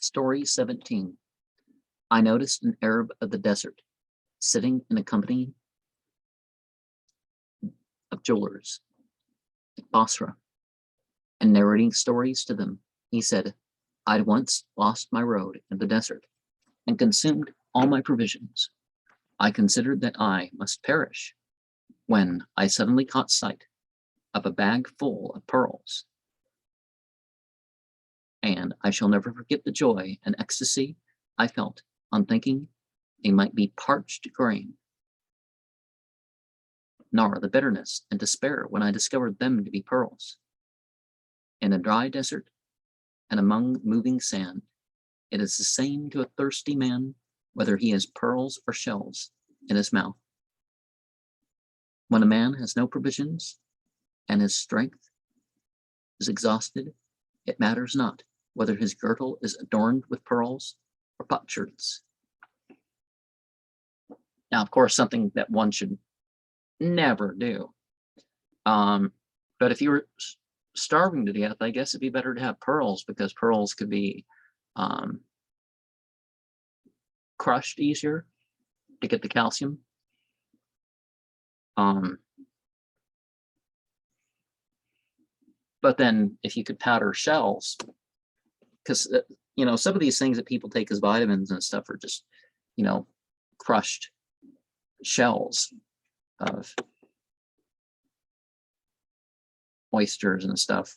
Story 17. I noticed an Arab of the desert sitting in a company of jewelers at Basra and narrating stories to them. He said, I'd once lost my road in the desert and consumed all my provisions. I considered that I must perish when I suddenly caught sight of a bag full of pearls. And I shall never forget the joy and ecstasy I felt on thinking they might be parched grain, nor the bitterness and despair when I discovered them to be pearls. In a dry desert and among moving sand, it is the same to a thirsty man whether he has pearls or shells in his mouth. When a man has no provisions and his strength is exhausted, it matters not whether his girdle is adorned with pearls or potsherds. Now, of course, something that one should never do. But if you were starving to death, I guess it'd be better to have pearls, because pearls could be crushed easier to get the calcium. But then if you could powder shells, because some of these things that people take as vitamins and stuff are just crushed shells of oysters and stuff.